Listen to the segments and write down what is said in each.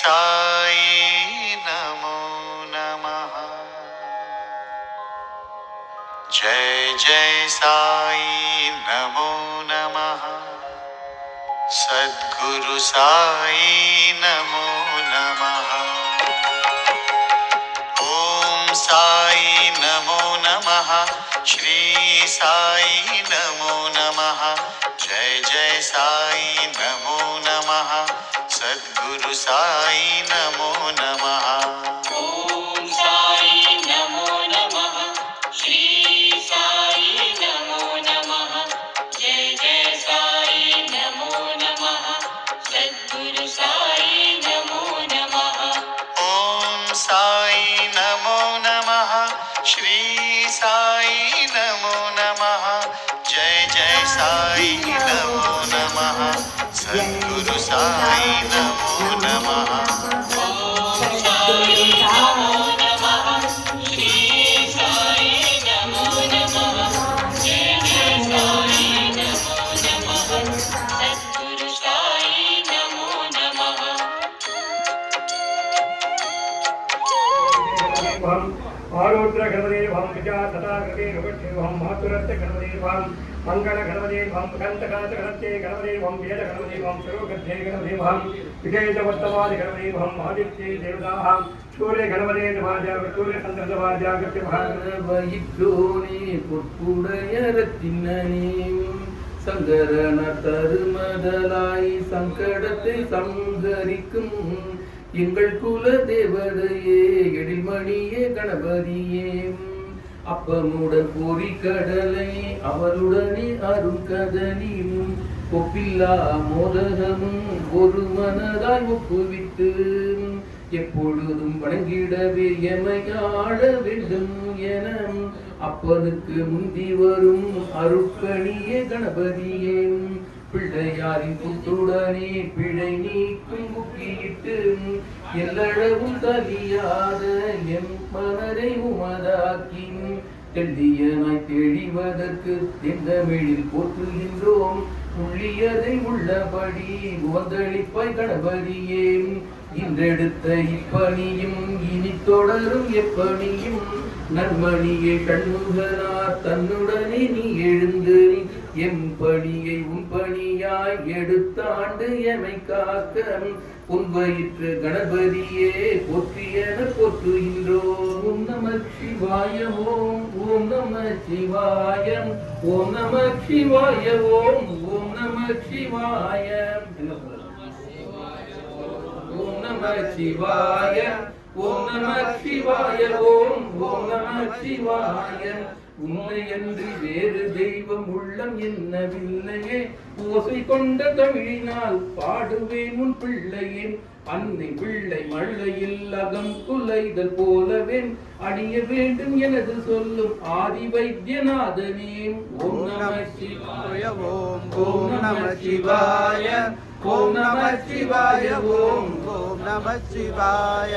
साई नमो नमः। जय जय साई नमो नमः। सद्गुरु साई नमो नमः। ओम साई नमो नमः। श्री साई नमो नमः। जय जय साई नमो नमः। सद्गुरु साई नमो नमः। ओम साई नमो नमः। श्री साई नमो नमः। जय जय साई नमो नमः। सद्गुरु साई नमो नमः। ओम साई नमो नमः। श्री साई नमो नमः। जय जय साई नमो नमः। सद्गुरु साई नमो नमः। ओम साई नमो नमः। श्री साई नमो नमः। जय जय साई नमो नमः। सद्गुरु साई नमो नमः। आरुद्र गणपतिर्भं विचार तथा गणपतिर्भं मातुरस्य गणपतिर्भं मंगल गणपतिर्भं गंतकांत गणपते गणपतिर्भं वेद गणपतिर्भं सर्वगद्धे गणपतिर्भं विजयवर्तमान गणपतिर्भं आदित्ये देवताः सूर्य गणपतिर्भाजा सूर्य चंद्रभाजा வயிற்றோனே பொற்புடைய ரத்தினனே சங்கரன தருமதலாய் சங்கடத்தை சங்கரிக்கும் எங்கள் குல தேவதையே எழில்மணியே கணபதியே அப்பமுடன் பொறிக்கடலை அவருடனே அரும் கதனியும் ஒப்பில்லா மோதகமும் ஒரு மனதாய் ஒப்புவித்து எப்பொழுதும் வணங்கிடவே எமையாட வேண்டும் என அப்பனுக்கு முந்தி வரும் அருட்கணியே கணபதியே பிள்ளையாரின் புத்துடனே பிழை நீக்கும் முக்கியிட்டு எல்லளவும் தலியாத எம் மனரை உமதாக்கி தெள்ளியனாய் தெளிவதற்கு தென்தமிழில் போற்றுகின்றோம் உள்ளியதை உள்ளபடி உவந்தளிப்பாய் கணபதியே இன்றெடுத்த இப்பணியும் இனி தொடரும் எப்பணியும் நன்மணியை கண்முகனார் தன்னுடனே நீ எழுந்து எம் பணியை உன் பணியாய் எடுத்தாண்டு எமை காக்க உன் வயிற்று கணபதியே போற்றியன போற்றுகின்றோம். ஓம் நம சிவாய ஓம் ஓம் நம சிவாய ஓம் நம சிவாய ஓம் ஓம் நம சிவாய ஓம் நம சிவாய ஓம் நம சிவாய ஓம் ஓம் நம சிவாய உன்னையன்றி வேறு தெய்வம் உள்ளம் என்னவில்லையே ஓசை கொண்ட தமிழினால் பாடுவேன் உன் பிள்ளையின் அன்னை பிள்ளை மழையில் அகம் குலைதல் போலவே அணிய வேண்டும் எனது சொல்லும் ஆதி வைத்தியநாதனே. ஓம் நம சிவாய ஓம் ஓம் நம சிவாய ஓம் நம சிவாய ஓம் ஓம் நம சிவாய.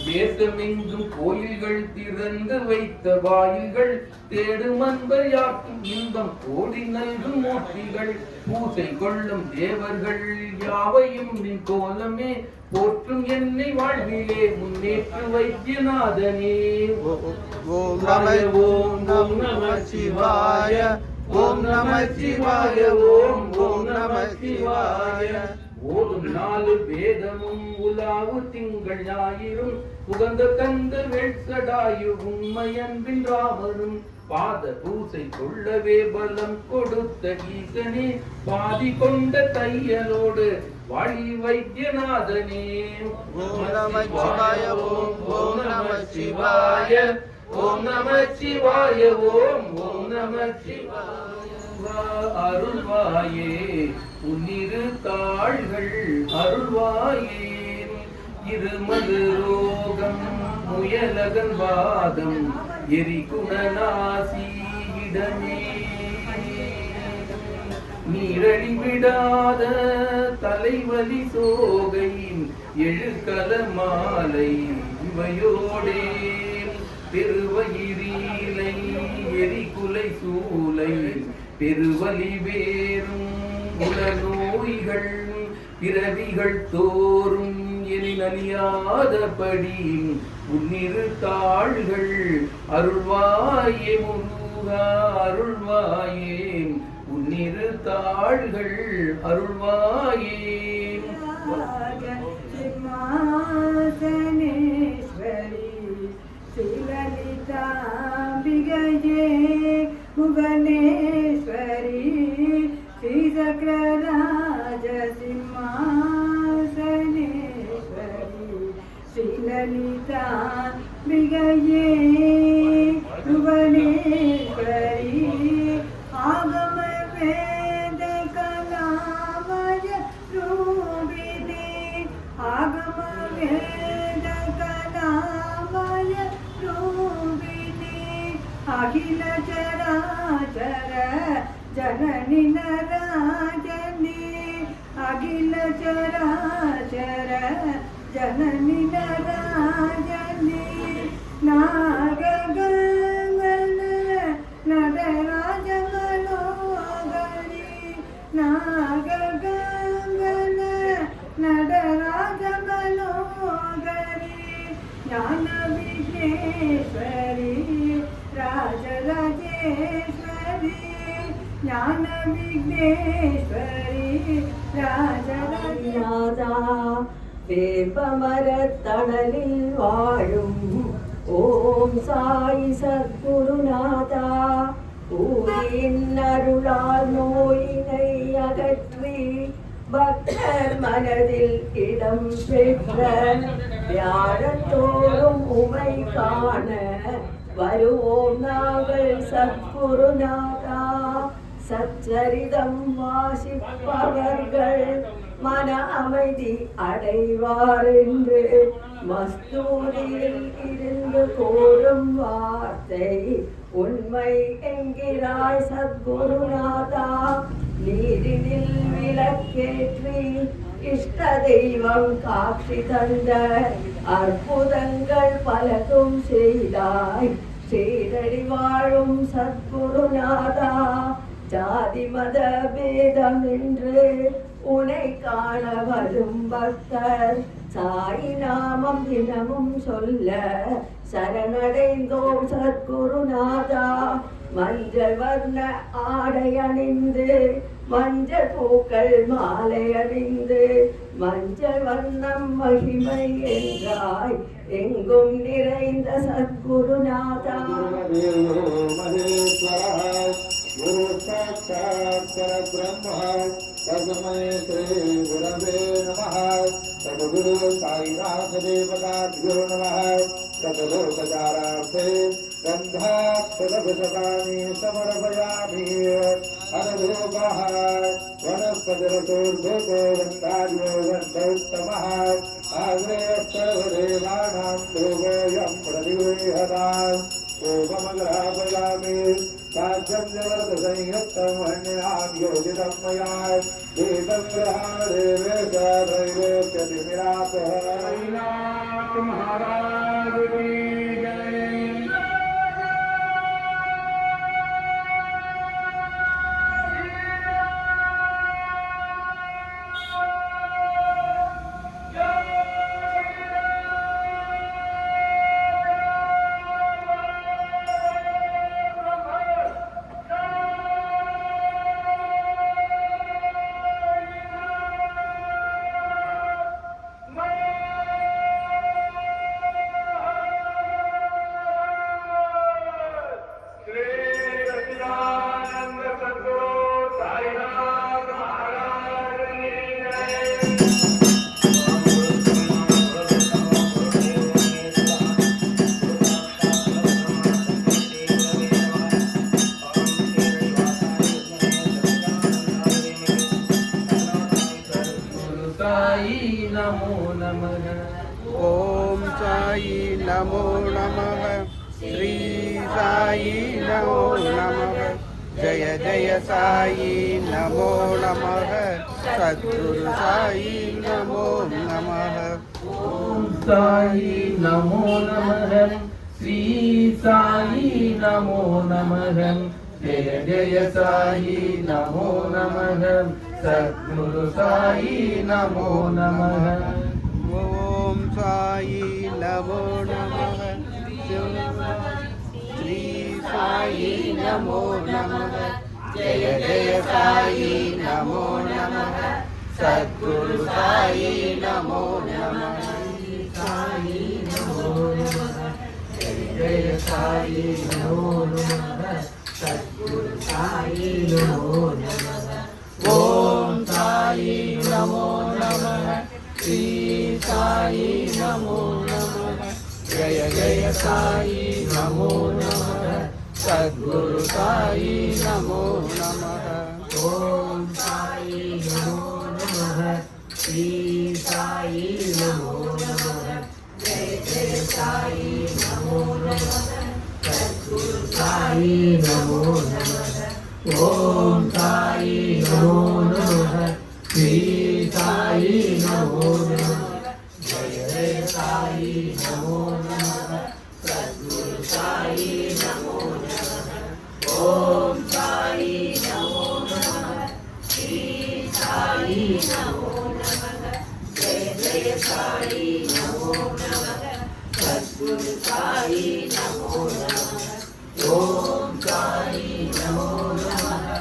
தேசமெங்கும் கோயில்கள் திறந்து வைத்த வாயில்கள் தேடும் அன்பர் யாக்கும் இன்பம் கோடி நல்கும் மூர்த்திகள் பூசை கொள்ளும் தேவர்கள் யாவையும் நின் கோலமே போற்றும் என்னை வாழ்விலே முன்னேற்று வைத்தியநாதனே. ஓம் நம ஓம் ஓம் நம சிவாய ஓம் நம சிவாய ஓம் ஓம் நம சிவாய. ஓடும் நாலு வேதமும் உலாவு திங்கள் ஞாயிறும் உகந்த கந்த வெட்சடாயு உண்மையன்பின் ராமனும் பாத பூசை கொள்ளவே பலம் கொடுத்த ஈசனே பாதி கொண்ட தையலோடு வாழி வைத்தியநாதனே. ஓம் நம சிவாய ஓம் ஓம் நம சிவாய ஓம் நம சிவாய ஓம் ஓம் நம சிவாய. அருள்வாயே உன்னிரு தாள்கள் அருள்வாயே இருமது ரோகம் முயலகன் வாதம் எரிகுணநாசி இடமே நீரழி விடாத தலைவலி சோகை எழுக்கல மாலை இவையோடே பெருவயிரீலை எரிகுலை சூலை பெருவலி வேறும் உளநோய்கள் பிறவிகள் தோறும் எனில் அழியாதபடி உன்னிரு தாள்கள் அருள்வாயே முருகா அருள்வாயே உன்னிரு தாள்கள் அருள்வாயே. சிம்மாசனேஸ்வரி ஸ்ரீலலிதாம்பிகையே முகனேஸ்வரி ஸ்ரீசக்ரராஜ சிம்மாசனேஸ்வரி ஸ்ரீலலிதாம்பிகையே முகனேஸ்வரி ஆகம வேத கலாமய ரூபிணி ஆகம வேத கலாமய ரூபிணி அகில சராச்சர ஜனனி நராஜனி அகில சராச்சர ஜனனி நராஜனி நாககங்கன நடராஜமனோகரி நாககங்கன நடராஜமனோகரி ஞான விக்னேஸ்வரி ராஜராஜேஸ்வரி ஞான விக்னேஸ்வரி ராஜராஜா வேப்பமரத்தணலில் வாழும் ஓம் சாய் சத்குருநாதா ஊரின் அருளால் நோயினை அகற்றி பக்தர் மனதில் இடம் பெற்ற வியாழத்தோறும் உமை காண வருவோம் நாங்கள் சத்குருநாதா. சச்சரிதம் வாசிப்பவர்கள் மன அமைதி அடைவார் என்று மஸ்தூரியில் இருந்து கூறும் வார்த்தை உண்மை என்கிறாய் சத்குருநாதா. நீரினில் விளக்கேற்றி இஷ்ட தெய்வம் காட்சி தந்த அற்புதங்கள் பலதும் செய்தாய் சீரடி வாழும் சத்குருநாதா. ஜாதி மத பேதம் என்று உனை காண வரும் பக்தர் சாய் நாமம் தினமும் சொல்ல சரணடைந்தோம் சத்குருநாதா. மஞ்சள் வர்ண ஆடை அணிந்து மஞ்சள் பூக்கள் மாலை அணிந்து மஞ்சள் வர்ணம் மகிமை என்றாய் எங்கும் நிறைந்த சத்குருநாதா. गुरु साक्षात् परब्रह्म तस्मै श्री गुरवे नमः। सद्गुरु साईनाथ देवताभ्यो नमः। सद्लोकचारार्थे गन्धाक्षरभुजकानि समर्पयामि। अनलोकः वनस्पतिरतोर्भुको गन्धार्यो गन्धोत्तमः। आग्रे सर्वदेवानां भोगोऽयं प्रतिगृह्यताम्। ओममग्रापयामि साध्यं जगत्संयुक्तं वह्न्याद्योजितं मया देवं ग्रहादेवेश त्रैलोक्यतिमिरापः। साईनाथ महाराज की जय। नमो नमः। ओम साई नमो नमः। श्री साई नमो नमः। जय जय साई नमो नमः। सद्गुरु साई नमो नमः। ओम साई नमो नमः। श्री साई नमो नमः। जय जय साई नमो नमः सद्गुरु साई नमो नमः ओम साई नमो नमः श्री साई नमो नमः जय जय साई नमो नमः सद्गुरु साई नमो नमः साई नमो नमः जय जय साई नमो नमः सद्गुरु साई नमो नमः ओम साई नमो नमः श्री साई नमो नमः जय जय साई नमो नमः सद्गुरु साई नमो नमः ओम साई नमो नमः श्री साई नमो नमः जय जय साई नमो नमः सद्गुरु साई नमो नमः ओम साई नमो नमः श्री साई नमो नमः जय जय साई नमो नमः सद्गुरु साई नमो नमः ओम साई नमो नमः श्री साई नमो नमः जय जय साई नमो नमः सद्गुरु साई नमो नमः ओम साई नमो नमः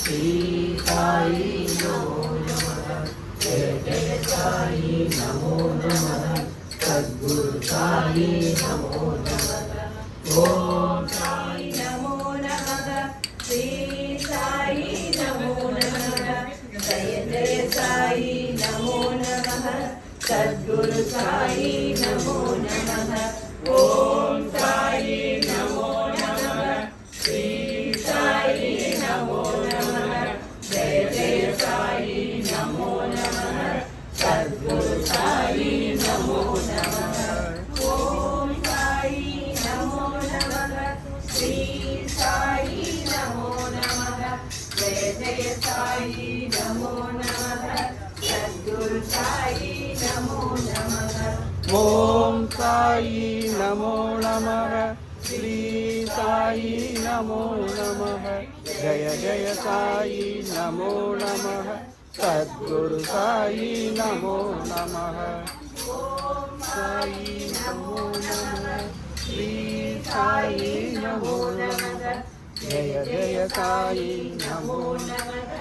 श्री साई नमो नमः जय जय साई नमो नमः सद्गुरु साई नमो नमः ओम साई नमो नमः श्री साई नमो नमः जय जय साई नमो नमः सद्गुरु साई नमो नमः ओम साई नमो नमः श्री साई नमो नमः जय जय साई नमो नमः सद्गुरु साई नमो नमः ओम साई नमो नमः श्री साई नमो नमः जय जय साई नमो नमः सद्गुरु साई नमो नमः ओम साई नमो नमः श्री साई नमो नमः जय जय साई नमो नमः सद्गुरु साई नमो नमः ओम साई नमो नमः श्री साई नमो नमः जय जय साई नमो नमः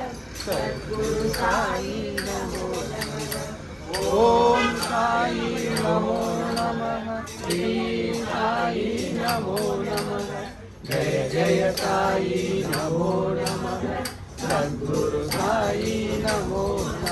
सद्गुरु साई नमो नमः ओम साई नमो नमः श्री साई नमो नमः जय जय साई नमो नमः सद्गुरु साई नमो नमः